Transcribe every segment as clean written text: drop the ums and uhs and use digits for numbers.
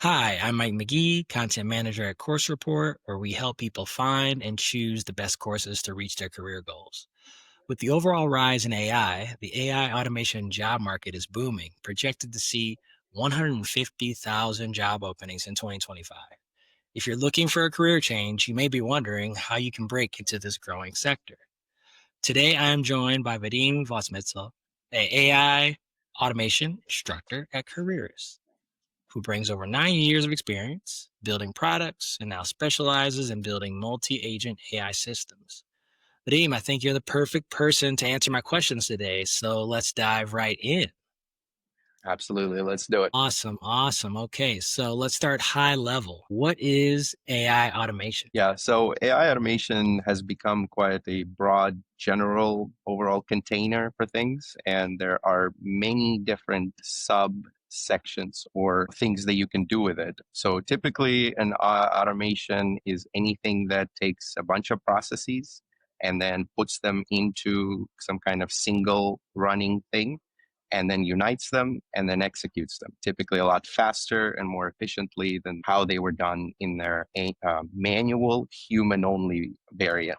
Hi, I'm Mike McGee, content manager at Course Report, where we help people find and choose the best courses to reach their career goals. With the overall rise in AI, the AI automation job market is booming, projected to see 150,000 job openings in 2025. If you're looking for a career change, you may be wondering how you can break into this growing sector. Today, I am joined by Vadim Vozmitsel, a AI automation instructor at Careerist, who brings over 9 years of experience building products and now specializes in building multi agent AI systems. Vadim, I think you're the perfect person to answer my questions today. So let's dive right in. Absolutely. Let's do it. Awesome. Awesome. Okay. So let's start high level. What is AI automation? Yeah. So AI automation has become quite a broad, general, overall container for things. And there are many different subsections or things that you can do with it. So typically, an automation is anything that takes a bunch of processes and then puts them into some kind of single running thing, and then unites them and then executes them, typically a lot faster and more efficiently than how they were done in their manual, human only variant.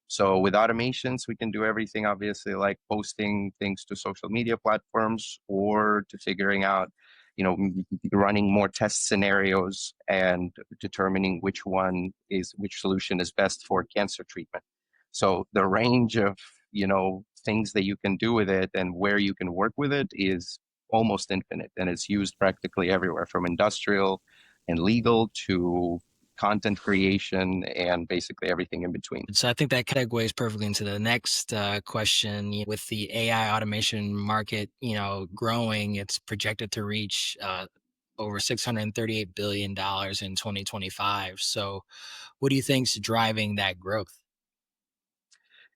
So with automations, we can do everything, obviously, like posting things to social media platforms or to figuring out, running more test scenarios and determining which solution is best for cancer treatment. So the range of, things that you can do with it and where you can work with it is almost infinite. And it's used practically everywhere, from industrial and legal to content creation and basically everything in between. So I think that segues perfectly into the next question. With the AI automation market, growing, it's projected to reach over $638 billion in 2025. So what do you think is driving that growth?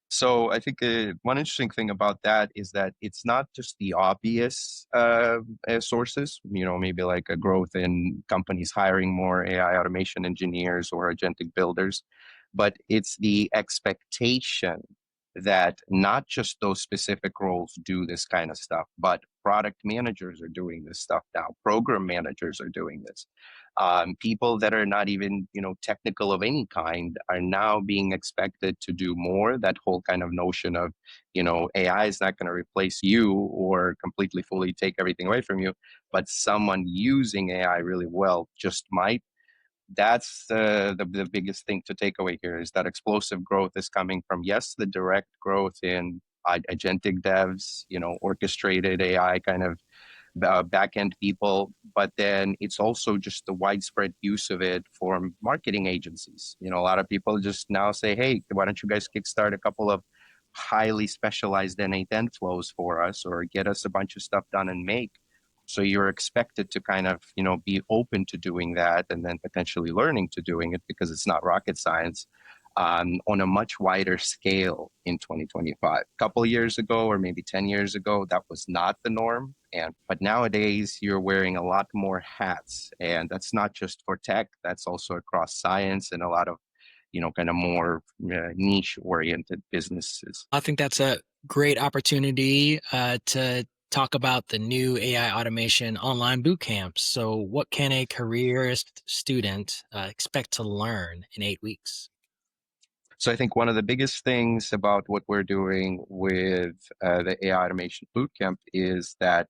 So I think one interesting thing about that is that it's not just the obvious sources, maybe like a growth in companies hiring more AI automation engineers or agentic builders, but it's the expectation that not just those specific roles do this kind of stuff, but product managers are doing this stuff now. Program managers are doing this. People that are not even, technical of any kind are now being expected to do more. That whole kind of notion of, AI is not going to replace you or completely fully take everything away from you, but someone using AI really well just might. That's the biggest thing to take away here, is that explosive growth is coming from, yes, the direct growth in agentic devs, orchestrated AI kind of back-end people, but then it's also just the widespread use of it for marketing agencies. A lot of people just now say, hey, why don't you guys kickstart a couple of highly specialized N8N flows for us, or get us a bunch of stuff done and make. So you're expected to kind of, be open to doing that and then potentially learning to doing it, because it's not rocket science, on a much wider scale in 2025. A couple of years ago, or maybe 10 years ago, that was not the norm. But nowadays, you're wearing a lot more hats. And that's not just for tech, that's also across science and a lot of, kind of more niche oriented businesses. I think that's a great opportunity to talk about the new AI automation online bootcamp. So what can a careerist student expect to learn in 8 weeks? So I think one of the biggest things about what we're doing with the AI Automation Bootcamp is that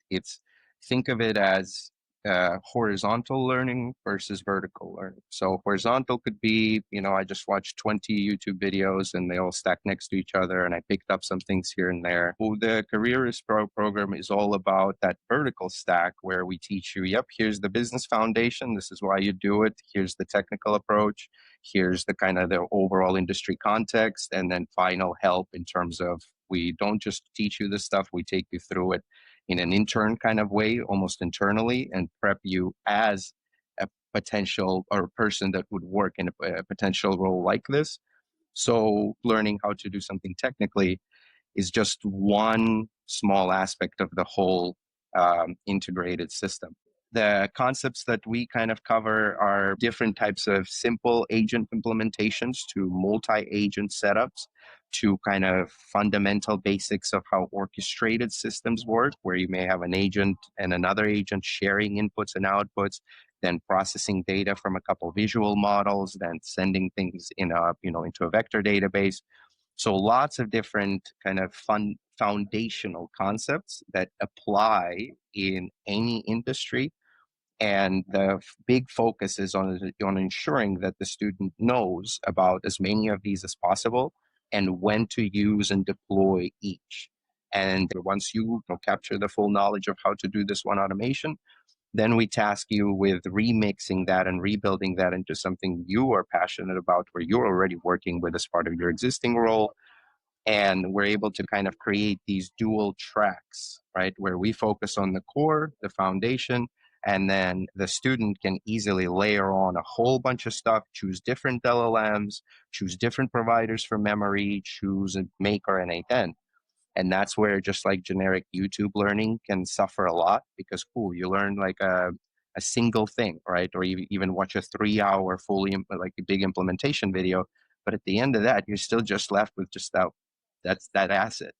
think of it as horizontal learning versus vertical learning. So horizontal could be, I just watched 20 YouTube videos and they all stack next to each other, and I picked up some things here and there. Well, the Careerist program is all about that vertical stack, where we teach you, yep, here's the business foundation. This is why you do it. Here's the technical approach. Here's the kind of the overall industry context, and then final help in terms of, we don't just teach you this stuff, we take you through it in an intern kind of way, almost internally, and prep you as a potential or a person that would work in a potential role like this. So learning how to do something technically is just one small aspect of the whole integrated system. The concepts that we kind of cover are different types of simple agent implementations to multi-agent setups, to kind of fundamental basics of how orchestrated systems work, where you may have an agent and another agent sharing inputs and outputs, then processing data from a couple visual models, then sending things in a, into a vector database. So lots of different kind of fun foundational concepts that apply in any industry. And the big focus is on ensuring that the student knows about as many of these as possible and when to use and deploy each. And once you capture the full knowledge of how to do this one automation, then we task you with remixing that and rebuilding that into something you are passionate about, where you're already working with as part of your existing role. And we're able to kind of create these dual tracks, right, where we focus on the core, the foundation, and then the student can easily layer on a whole bunch of stuff, choose different LLMs, choose different providers for memory, choose a maker and a10. And that's where just like generic YouTube learning can suffer a lot, because cool, you learn like a single thing, right? Or you even watch a 3 hour fully like a big implementation video, but at the end of that, you're still just left with just that asset.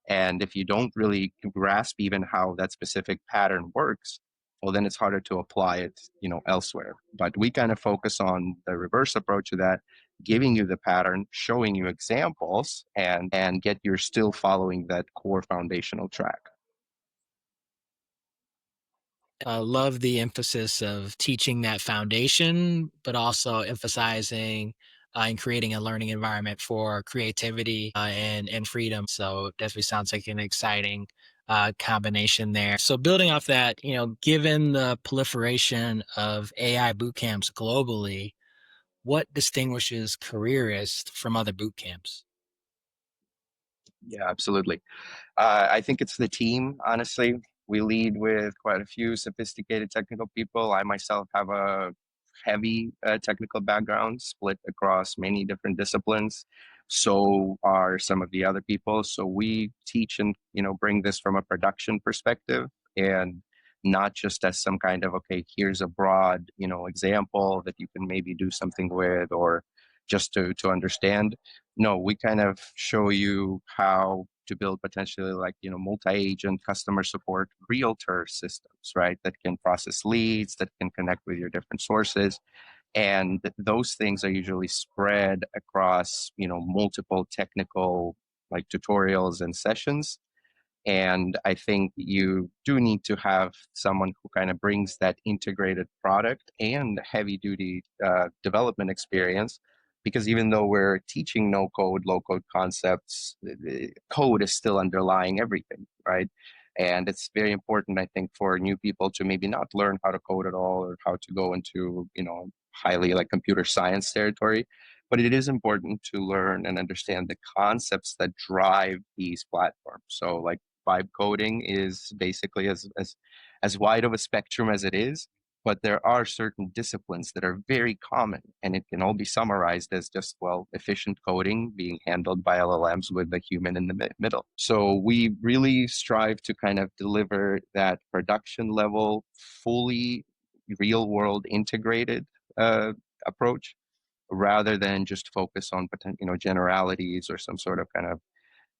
And if you don't really grasp even how that specific pattern works, well, then it's harder to apply it, elsewhere. But we kind of focus on the reverse approach of that, giving you the pattern, showing you examples, and get you're still following that core foundational track. Love the emphasis of teaching that foundation, but also emphasizing and creating a learning environment for creativity and freedom. So definitely sounds like an exciting combination there. So building off that, given the proliferation of AI boot camps globally, what distinguishes Careerist from other boot camps? Yeah, absolutely. I think it's the team, honestly. We lead with quite a few sophisticated technical people. I myself have a heavy technical background split across many different disciplines. So are some of the other people. So we teach and, bring this from a production perspective, and not just as some kind of, okay, here's a broad, example that you can maybe do something with, or just to understand. No, we kind of show you how to build potentially like, multi-agent customer support realtor systems, right? That can process leads, that can connect with your different sources. And those things are usually spread across, multiple technical like tutorials and sessions. And I think you do need to have someone who kind of brings that integrated product and heavy duty development experience. Because even though we're teaching no code, low code concepts, the code is still underlying everything, right? And it's very important, I think, for new people to maybe not learn how to code at all, or how to go into, highly like computer science territory. But it is important to learn and understand the concepts that drive these platforms. So like vibe coding is basically as wide of a spectrum as it is, but there are certain disciplines that are very common, and it can all be summarized as just, well, efficient coding being handled by LLMs with the human in the middle. So we really strive to kind of deliver that production level, fully real world integrated approach, rather than just focus on generalities or some sort of kind of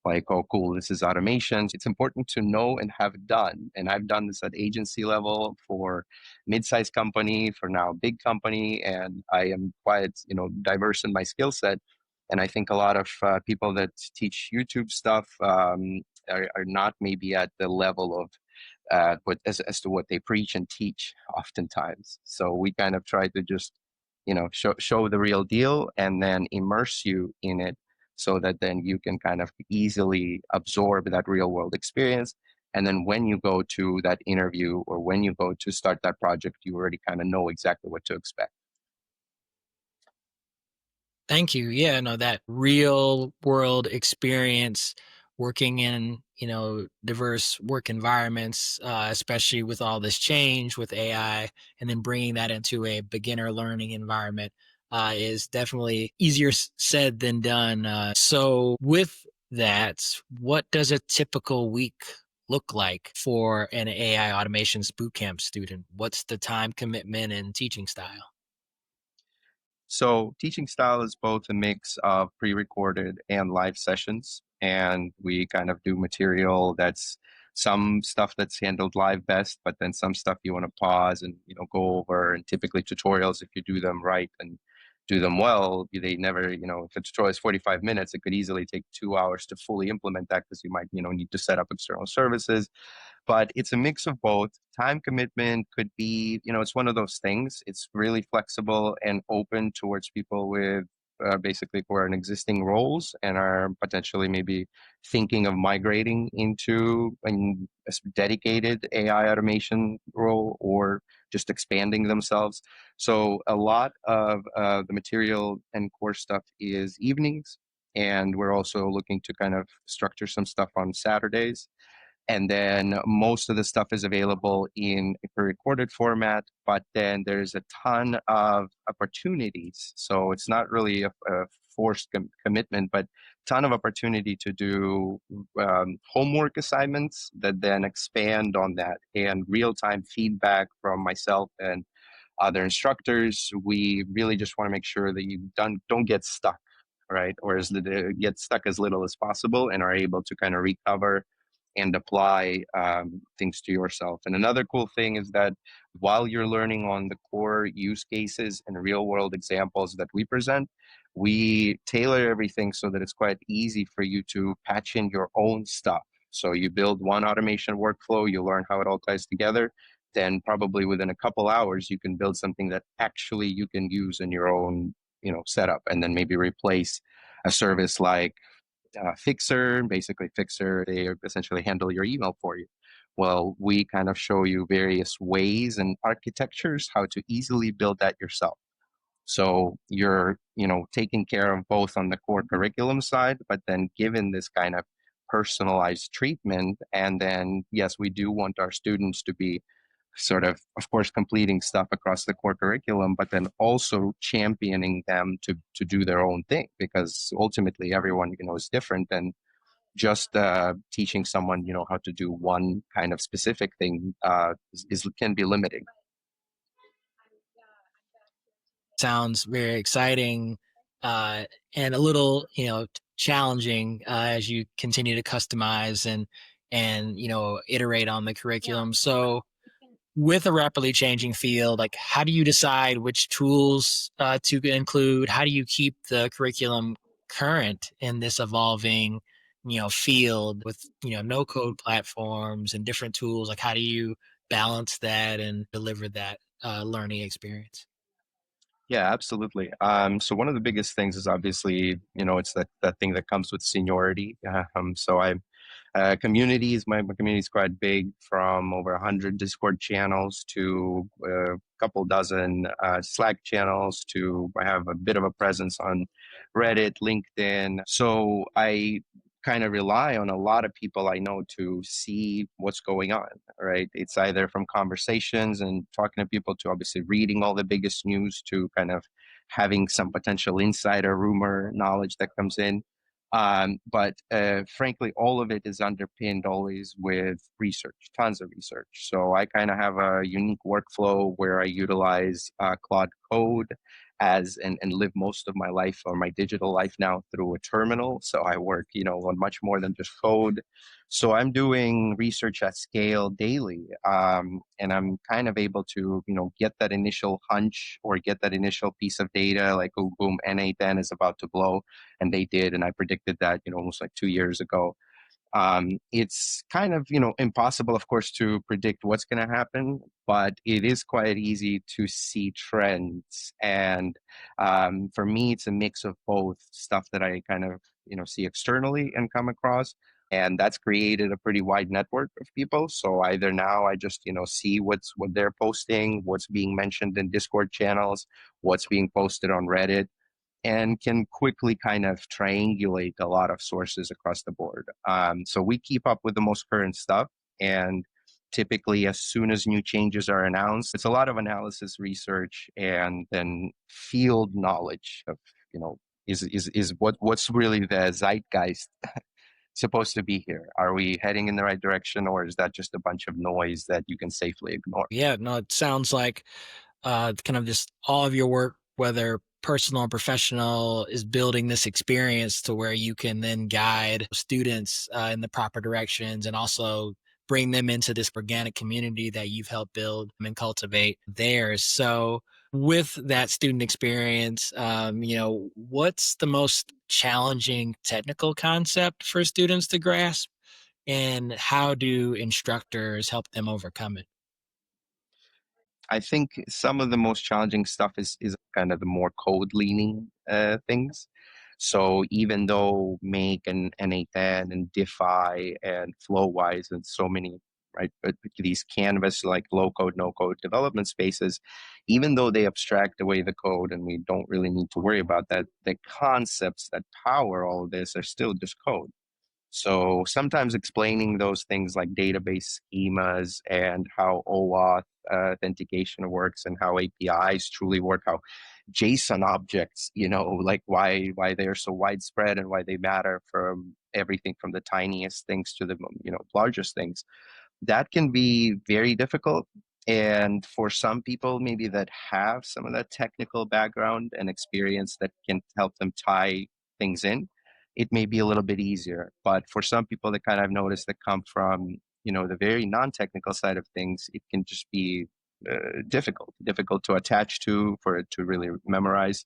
like, oh, cool, this is automation. It's important to know and have done. And I've done this at agency level for mid-sized company, for now big company, and I am quite, diverse in my skill set. And I think a lot of people that teach YouTube stuff are not maybe at the level of but as to what they preach and teach oftentimes. So we kind of try to just, show the real deal and then immerse you in it, so that then you can kind of easily absorb that real world experience. And then when you go to that interview, or when you go to start that project, you already kind of know exactly what to expect. Thank you. Yeah, no, that real world experience working in, diverse work environments, especially with all this change with AI, and then bringing that into a beginner learning environment is definitely easier said than done. So, with that, what does a typical week look like for an AI automations bootcamp student? What's the time commitment and teaching style? So, teaching style is both a mix of pre recorded and live sessions. And we kind of do material that's some stuff that's handled live best, but then some stuff you want to pause and go over. And typically, tutorials, if you do them right and do them well, they never, if a tutorial is 45 minutes, it could easily take 2 hours to fully implement that because you might, need to set up external services, but it's a mix of both. Time commitment could be, it's one of those things. It's really flexible and open towards people with basically who are in existing roles and are potentially maybe thinking of migrating into a dedicated AI automation role or just expanding themselves. So a lot of the material and course stuff is evenings. And we're also looking to kind of structure some stuff on Saturdays, and then most of the stuff is available in a pre-recorded format, but then there's a ton of opportunities. So it's not really a forced commitment, but ton of opportunity to do homework assignments that then expand on that, and real-time feedback from myself and other instructors. We really just want to make sure that you don't get stuck, right? Or get stuck as little as possible and are able to kind of recover and apply things to yourself. And another cool thing is that while you're learning on the core use cases and real world examples that we present, we tailor everything so that it's quite easy for you to patch in your own stuff. So you build one automation workflow, you learn how it all ties together, then probably within a couple hours you can build something that actually you can use in your own setup, and then maybe replace a service like Fixer. Basically, Fixer, they essentially handle your email for you. Well, we kind of show you various ways and architectures how to easily build that yourself. So you're, taking care of both on the core curriculum side, but then given this kind of personalized treatment. And then, yes, we do want our students to be sort of course, completing stuff across the core curriculum, but then also championing them to do their own thing, because ultimately everyone, is different, and just teaching someone, how to do one kind of specific thing can be limiting. Sounds very exciting, uh, and a little, challenging as you continue to customize and iterate on the curriculum. So, with a rapidly changing field, like how do you decide which tools to include? How do you keep the curriculum current in this evolving, field with no code platforms and different tools? Like how do you balance that and deliver that learning experience? Yeah, absolutely. So one of the biggest things is obviously, it's that thing that comes with seniority. So my community is quite big, from over 100 Discord channels to a couple dozen Slack channels, to I have a bit of a presence on Reddit, LinkedIn. So I kind of rely on a lot of people I know to see what's going on, right? It's either from conversations and talking to people, to obviously reading all the biggest news, to kind of having some potential insider rumor knowledge that comes in. But frankly, all of it is underpinned always with research, tons of research. So I kind of have a unique workflow where I utilize Claude Code and live most of my life, or my digital life now, through a terminal. So I work, on much more than just code. So I'm doing research at scale daily, and I'm kind of able to, get that initial hunch or get that initial piece of data, like, oh, boom, N8N is about to blow, and they did, and I predicted that, almost like 2 years ago. It's kind of, impossible, of course, to predict what's going to happen, but it is quite easy to see trends. And for me, it's a mix of both stuff that I kind of, see externally and come across. And that's created a pretty wide network of people. So either now I just, see what they're posting, what's being mentioned in Discord channels, what's being posted on Reddit, and can quickly kind of triangulate a lot of sources across the board. So we keep up with the most current stuff. And typically, as soon as new changes are announced, it's a lot of analysis, research, and then field knowledge of, is what's really the zeitgeist supposed to be here? Are we heading in the right direction, or is that just a bunch of noise that you can safely ignore? Yeah, no, it sounds like kind of just all of your work whether personal and professional, is building this experience to where you can then guide students in the proper directions and also bring them into this organic community that you've helped build and cultivate there. So, with that student experience, what's the most challenging technical concept for students to grasp, and how do instructors help them overcome it? I think some of the most challenging stuff is kind of the more code leaning things. So even though Make and N8N and Diffy and Flowwise and so many, right, but these canvas like low code, no code development spaces, even though they abstract away the code and we don't really need to worry about that, the concepts that power all of this are still just code. So sometimes explaining those things like database schemas and how OAuth authentication works and how APIs truly work, how JSON objects, like why they're so widespread and why they matter from everything from the tiniest things to the largest things, that can be very difficult. And for some people, maybe that have some of that technical background and experience that can help them tie things in, it may be a little bit easier. But for some people that kind of I've noticed that come from, the very non-technical side of things, it can just be difficult to attach to, for it to really memorize.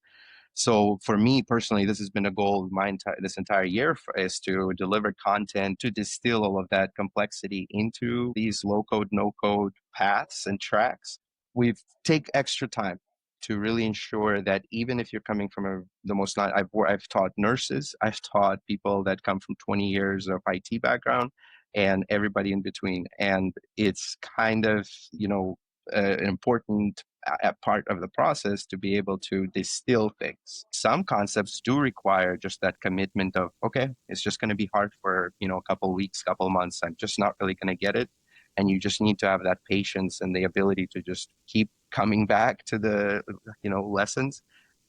So for me personally, this has been a goal of my this entire year is to deliver content to distill all of that complexity into these low code, no code paths and tracks. We've take extra time to really ensure that even if you're coming from the most not, I've taught nurses, I've taught people that come from 20 years of IT background and everybody in between. And it's kind of, an important part of the process to be able to distill things. Some concepts do require just that commitment of, okay, it's just going to be hard for, a couple weeks, couple months. I'm just not really going to get it. And you just need to have that patience and the ability to just keep coming back to the, lessons.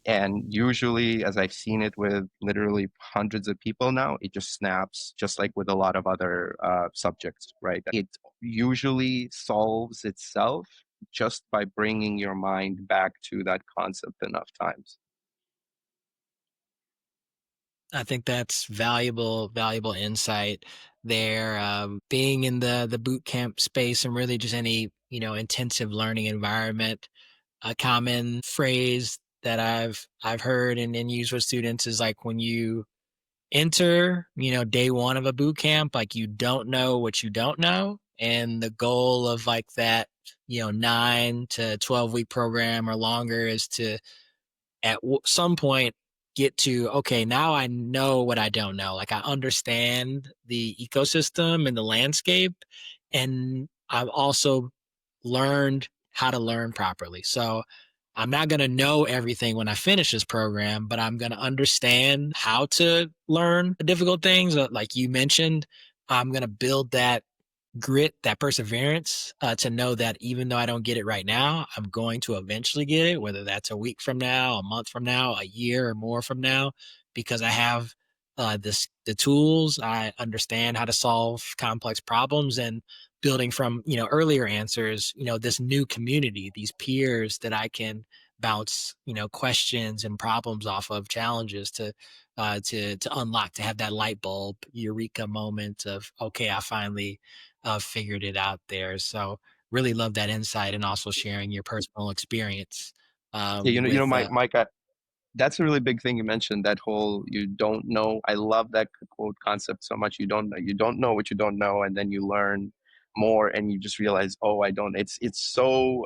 And usually, as I've seen it with literally hundreds of people now, it just snaps, just like with a lot of other subjects, right? It usually solves itself just by bringing your mind back to that concept enough times. I think that's valuable insight there. Being in the boot camp space and really just any intensive learning environment, a common phrase that I've heard and used with students is like when you enter, day one of a boot camp, like you don't know what you don't know, and the goal of like that 9 to 12 week program or longer is to some point get to, okay, now I know what I don't know, like I understand the ecosystem and the landscape, and I've also learned how to learn properly. So I'm not going to know everything when I finish this program, but I'm going to understand how to learn the difficult things, like you mentioned. I'm going to build that grit, that perseverance, to know that even though I don't get it right now, I'm going to eventually get it, whether that's a week from now, a month from now, a year or more from now, because I have the tools. I understand how to solve complex problems, and building from earlier answers, this new community, these peers that I can bounce questions and problems off of, challenges to unlock, to have that light bulb eureka moment of, okay, I finally figured it out there. So really love that insight and also sharing your personal experience Yeah, with Mike, that's a really big thing you mentioned. That whole you don't know. I love that quote concept so much. You don't know what you don't know, and then you learn more, and you just realize, oh, I don't. It's so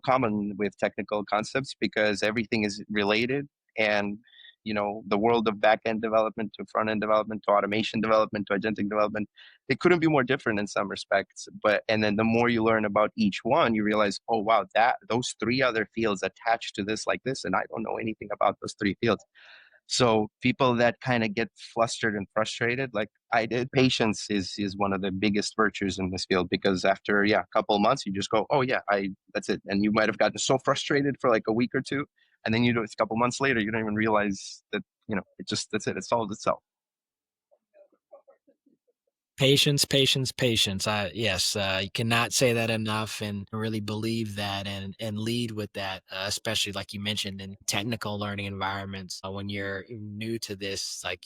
common with technical concepts because everything is related. And the world of back-end development to front-end development to automation development to agentic development, it couldn't be more different in some respects. But and then the more you learn about each one, you realize, oh wow, that those three other fields attached to this like this, and I don't know anything about those three fields. So people that kind of get flustered and frustrated, like I did, patience is one of the biggest virtues in this field, because after a couple of months, you just go, oh yeah, I that's it. And you might have gotten so frustrated for like a week or two, and then a couple months later, you don't even realize that it just that's it. It solved itself. Patience, patience, patience. Yes, you cannot say that enough, and really believe that, and lead with that, especially like you mentioned in technical learning environments. When you're new to this, like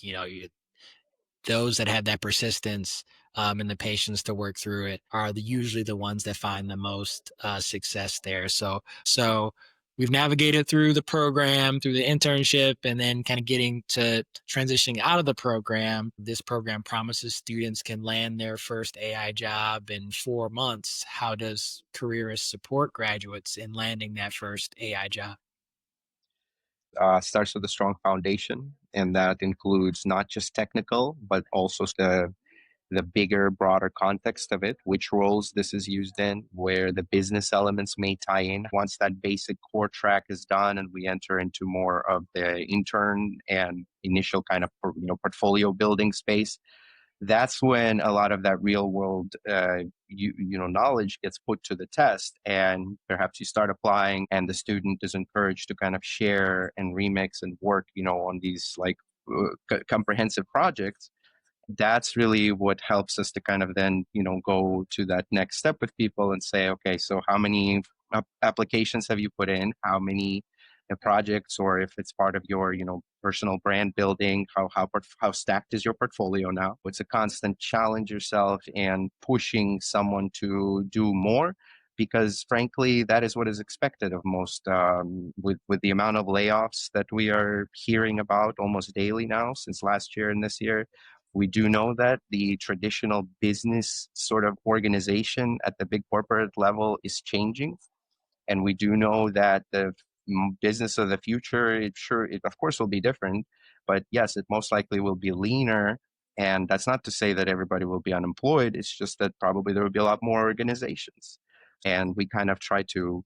those that have that persistence, and the patience to work through it are usually the ones that find the most success there. So we've navigated through the program, through the internship, and then kind of getting to transitioning out of the program. This program promises students can land their first AI job in 4 months. How does Careerist support graduates in landing that first AI job? Starts with a strong foundation, and that includes not just technical, but also the bigger, broader context of it, which roles this is used in, where the business elements may tie in. Once that basic core track is done, and we enter into more of the intern and initial kind of portfolio building space, that's when a lot of that real world knowledge gets put to the test, and perhaps you start applying, and the student is encouraged to kind of share and remix and work on these like comprehensive projects. That's really what helps us to kind of then go to that next step with people and say, okay, so how many applications have you put in, how many projects, or if it's part of your personal brand building, how stacked is your portfolio now. It's a constant challenge yourself and pushing someone to do more, because frankly that is what is expected of most, with the amount of layoffs that we are hearing about almost daily now since last year and this year. We do know that the traditional business sort of organization at the big corporate level is changing. And we do know that the business of the future, it of course will be different, but yes, it most likely will be leaner. And that's not to say that everybody will be unemployed. It's just that probably there will be a lot more organizations. And we kind of try to,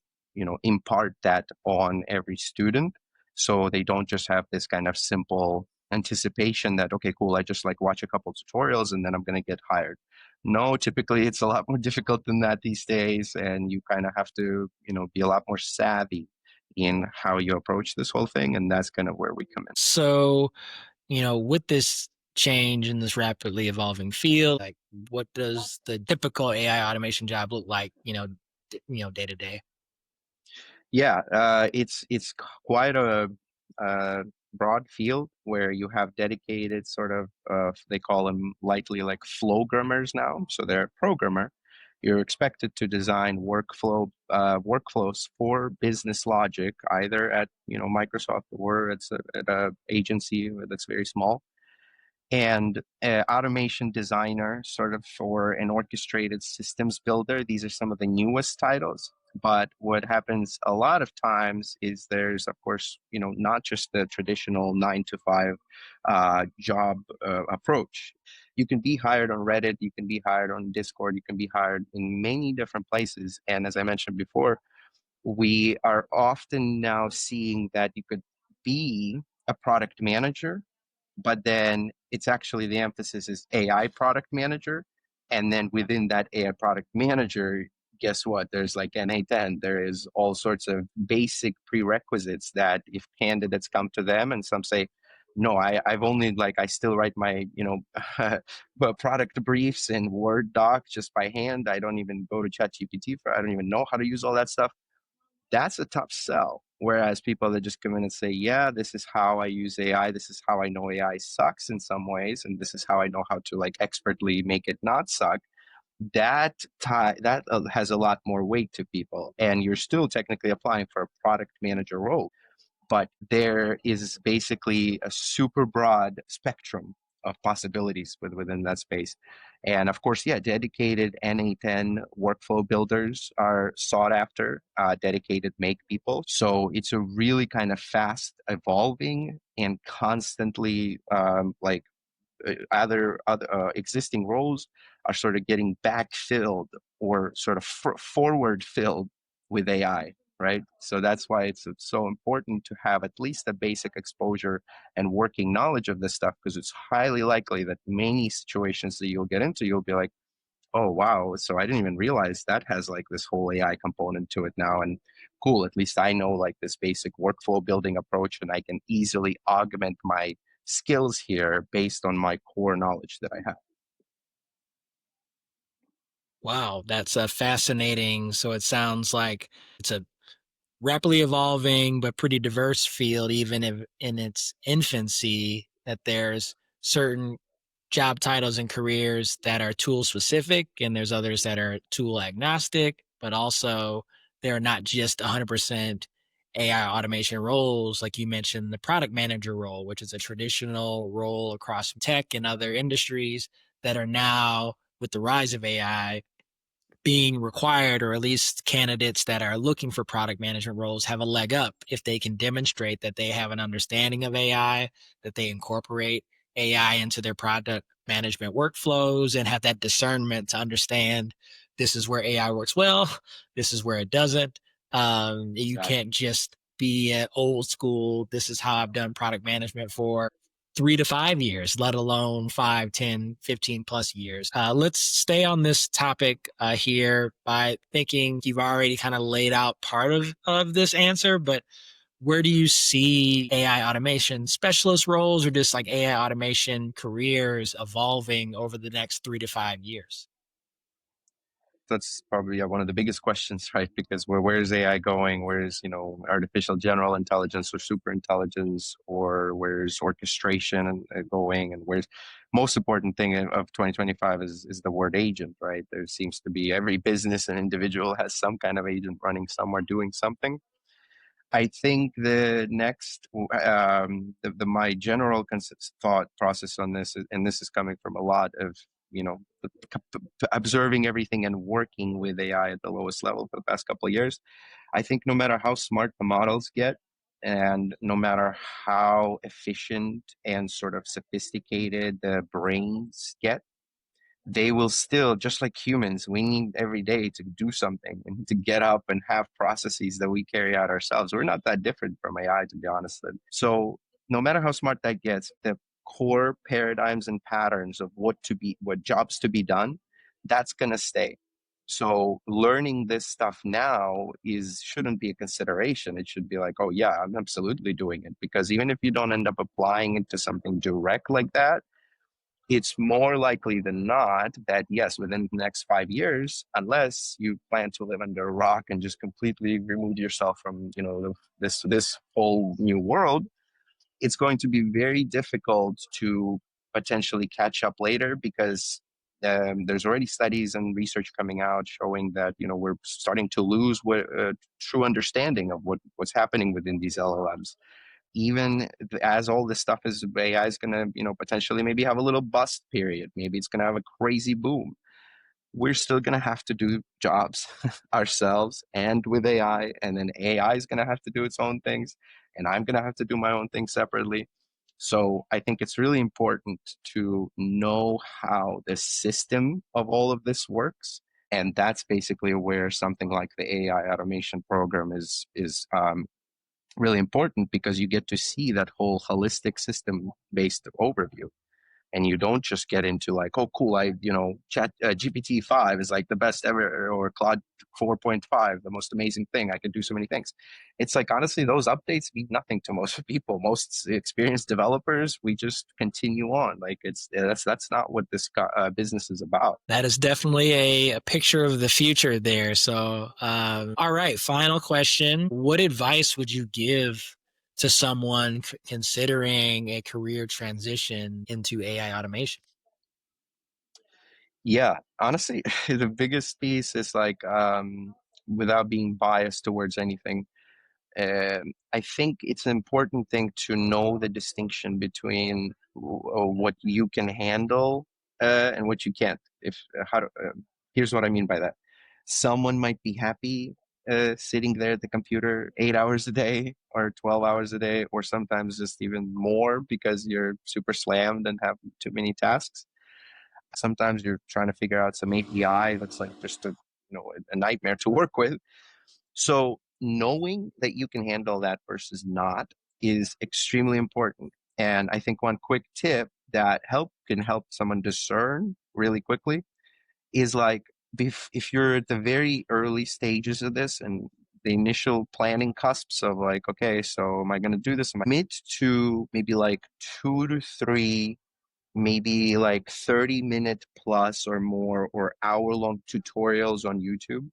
impart that on every student, so they don't just have this kind of simple anticipation that, okay, cool, I just like watch a couple tutorials and then I'm going to get hired. No, typically it's a lot more difficult than that these days, and you kind of have to, be a lot more savvy in how you approach this whole thing, and that's kind of where we come in. So, with this change in this rapidly evolving field, like what does the typical AI automation job look like, day to day? Yeah, it's quite a broad field where you have dedicated sort of, they call them lightly like flowgrammers now. So they're a programmer. You're expected to design workflows for business logic, either at Microsoft, or at a agency that's very small, and automation designer, sort of, for an orchestrated systems builder. These are some of the newest titles. But what happens a lot of times is there's, of course, not just the traditional 9 to 5 job approach. You can be hired on Reddit, you can be hired on Discord, you can be hired in many different places. And as I mentioned before, we are often now seeing that you could be a product manager, but then it's actually, the emphasis is AI product manager. And then within that AI product manager, guess what? There's like NA10. There is all sorts of basic prerequisites that if candidates come to them and some say, no, I've only like, I still write my, but product briefs in Word doc just by hand. I don't even go to ChatGPT I don't even know how to use all that stuff. That's a tough sell. Whereas people that just come in and say, yeah, this is how I use AI. This is how I know AI sucks in some ways. And this is how I know how to like expertly make it not suck. That has a lot more weight to people. And you're still technically applying for a product manager role, but there is basically a super broad spectrum of possibilities within that space. And of course, yeah, dedicated NA10 workflow builders are sought after, dedicated make people. So it's a really kind of fast evolving and constantly, like, other existing roles are sort of getting backfilled or sort of forward filled with AI, right? So that's why it's so important to have at least a basic exposure and working knowledge of this stuff, because it's highly likely that many situations that you'll get into, you'll be like, oh wow, so I didn't even realize that has like this whole AI component to it now. And cool, at least I know like this basic workflow building approach, and I can easily augment my skills here based on my core knowledge that I have. Wow, that's fascinating. So it sounds like it's a rapidly evolving but pretty diverse field, even if in its infancy, that there's certain job titles and careers that are tool specific, and there's others that are tool agnostic, but also they're not just 100% AI automation roles. Like you mentioned, the product manager role, which is a traditional role across tech and other industries that are now, with the rise of AI, being required, or at least candidates that are looking for product management roles have a leg up if they can demonstrate that they have an understanding of AI, that they incorporate AI into their product management workflows, and have that discernment to understand this is where AI works well, this is where it doesn't. You Exactly. can't just be at old school, this is how I've done product management for 3 to 5 years, let alone 5, 10, 15 plus years. Let's stay on this topic here by thinking you've already kind of laid out part of this answer, but where do you see AI automation specialist roles, or just like AI automation careers evolving over the next 3 to 5 years? That's probably one of the biggest questions, right? Because where's AI going? Where's artificial general intelligence or super intelligence, or where's orchestration going? And where's most important thing of 2025 is the word agent, right? There seems to be every business and individual has some kind of agent running somewhere doing something. I think the next, my general thought process on this, and this is coming from a lot of, observing everything and working with AI at the lowest level for the past couple of years. I think no matter how smart the models get, and no matter how efficient and sort of sophisticated the brains get, they will still, just like humans, we need every day to do something and to get up and have processes that we carry out ourselves. We're not that different from AI, to be honest. So no matter how smart that gets, the core paradigms and patterns of what jobs to be done, that's going to stay. So learning this stuff now shouldn't be a consideration. It should be like, oh yeah, I'm absolutely doing it. Because even if you don't end up applying it to something direct like that, it's more likely than not that yes, within the next 5 years, unless you plan to live under a rock and just completely remove yourself from this whole new world, it's going to be very difficult to potentially catch up later, because there's already studies and research coming out showing that we're starting to lose true understanding of what's happening within these LLMs. Even as all this stuff is, AI is going to, potentially maybe have a little bust period. Maybe it's going to have a crazy boom. We're still going to have to do jobs ourselves and with AI. And then AI is going to have to do its own things. And I'm going to have to do my own thing separately. So I think it's really important to know how the system of all of this works. And that's basically where something like the AI automation program is really important, because you get to see that whole holistic system based overview, and you don't just get into like, oh cool, chat GPT-5 is like the best ever, or Claude 4.5 the most amazing thing, I can do so many things. It's like, honestly, those updates mean nothing to most people. Most experienced developers, we just continue on. Like, that's not what this business is about. That is definitely a picture of the future there. So, all right, final question. What advice would you give to someone considering a career transition into AI automation? Yeah, honestly, the biggest piece is like, without being biased towards anything, I think it's an important thing to know the distinction between what you can handle and what you can't. Here's what I mean by that. Someone might be happy sitting there at the computer 8 hours a day or 12 hours a day, or sometimes just even more because you're super slammed and have too many tasks. Sometimes you're trying to figure out some API that's like just a nightmare to work with. So knowing that you can handle that versus not is extremely important. And I think one quick tip that can help someone discern really quickly is like, if you're at the very early stages of this and the initial planning cusps of like, okay, so am I going to do this? Commit to maybe like 2 to 3 maybe like 30-minute plus or more or hour-long tutorials on YouTube.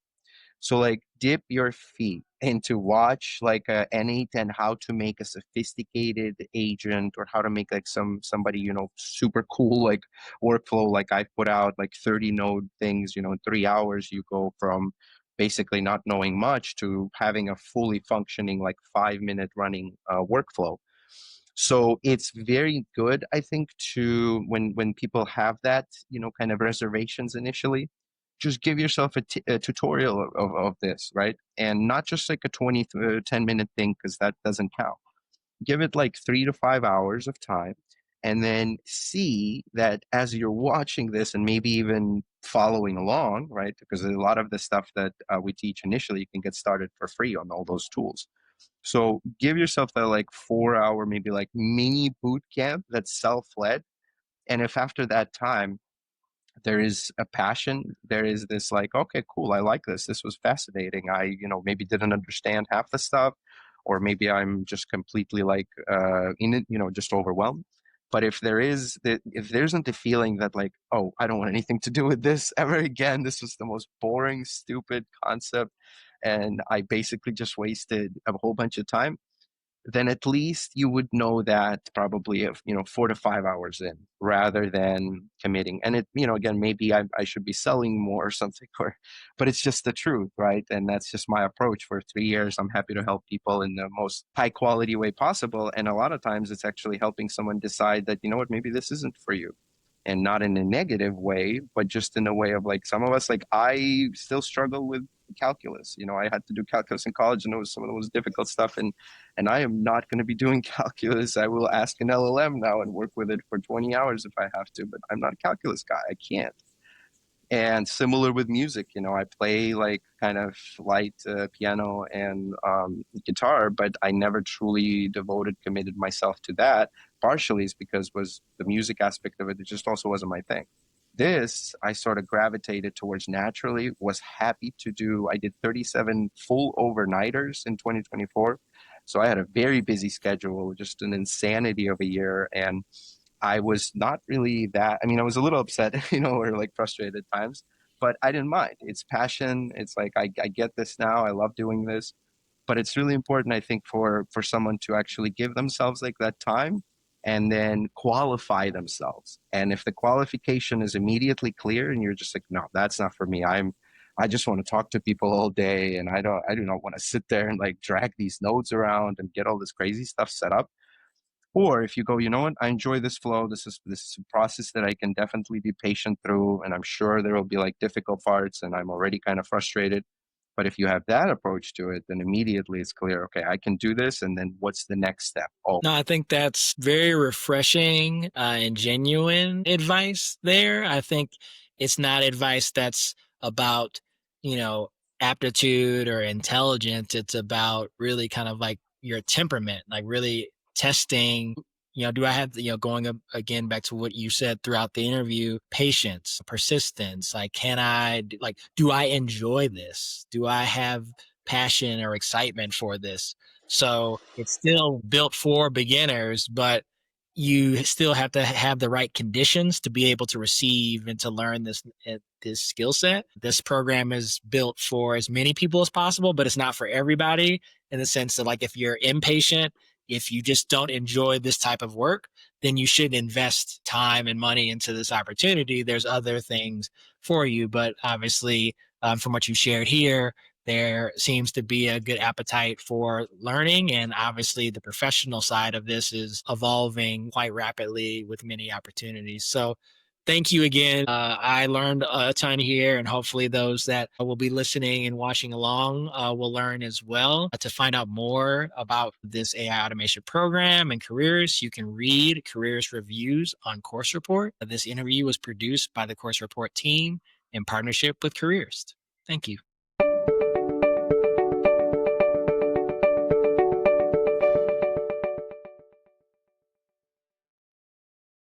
So like dip your feet into watch like a N8 and how to make a sophisticated agent or how to make like somebody, super cool like workflow. Like I put out like 30 node things, in 3 hours, you go from basically not knowing much to having a fully functioning like 5 minute running workflow. So it's very good, I think, to when people have that, kind of reservations initially, just give yourself a tutorial of this, right? And not just like a 10-minute thing, because that doesn't count. Give it like 3 to 5 hours of time, and then see that as you're watching this and maybe even following along, right? Because a lot of the stuff that we teach initially, you can get started for free on all those tools. So give yourself that like 4 hour, maybe like mini boot camp that's self-led. And if after that time there is a passion, there is this like, okay, cool, I like this. This was fascinating. I, maybe didn't understand half the stuff, or maybe I'm just completely like in it, just overwhelmed. But if there isn't a feeling that like, oh, I don't want anything to do with this ever again. This was the most boring, stupid concept, and I basically just wasted a whole bunch of time, then at least you would know that probably of 4 to 5 hours in rather than committing. And again, maybe I should be selling more or something, but it's just the truth, right? And that's just my approach. For 3 years, I'm happy to help people in the most high quality way possible. And a lot of times it's actually helping someone decide that, you know what, maybe this isn't for you. And not in a negative way, but just in a way of like some of us, like I still struggle with calculus. I had to do calculus in college, and it was some of the most difficult stuff. And I am not going to be doing calculus. I will ask an LLM now and work with it for 20 hours if I have to, but I'm not a calculus guy. I can't. And similar with music, I play like kind of light piano and guitar, but I never truly committed myself to that. Partially is because was the music aspect of it. It just also wasn't my thing. This I sort of gravitated towards naturally, was happy to do. I did 37 full overnighters in 2024. So I had a very busy schedule, just an insanity of a year. And I was not really that. I mean, I was a little upset, or like frustrated at times, but I didn't mind. It's passion. It's like I get this now. I love doing this, but it's really important, I think, for someone to actually give themselves like that time and then qualify themselves. And if the qualification is immediately clear, and you're just like, no, that's not for me. I just want to talk to people all day, and I do not want to sit there and like drag these nodes around and get all this crazy stuff set up. Or if you go, you know what, I enjoy this flow. This is a process that I can definitely be patient through, and I'm sure there will be like difficult parts, and I'm already kind of frustrated. But if you have that approach to it, then immediately it's clear, okay, I can do this, and then what's the next step? Oh, No, I think that's very refreshing and genuine advice there. I think it's not advice that's about, you know, aptitude or intelligence. It's about really kind of like your temperament, like really testing, do I have, going up again back to what you said throughout the interview, patience, persistence. Like, do I enjoy this? Do I have passion or excitement for this? So it's still built for beginners, but you still have to have the right conditions to be able to receive and to learn this skill set. This program is built for as many people as possible, but it's not for everybody, in the sense that, like, if you're impatient, if you just don't enjoy this type of work, then you should invest time and money into this opportunity. There's other things for you, but obviously, from what you shared here, there seems to be a good appetite for learning. And obviously, the professional side of this is evolving quite rapidly with many opportunities. So, thank you again. I learned a ton here, and hopefully, those that will be listening and watching along will learn as well. To find out more about this AI automation program and Careerist, you can read Careerist reviews on Course Report. This interview was produced by the Course Report team in partnership with Careerist. Thank you.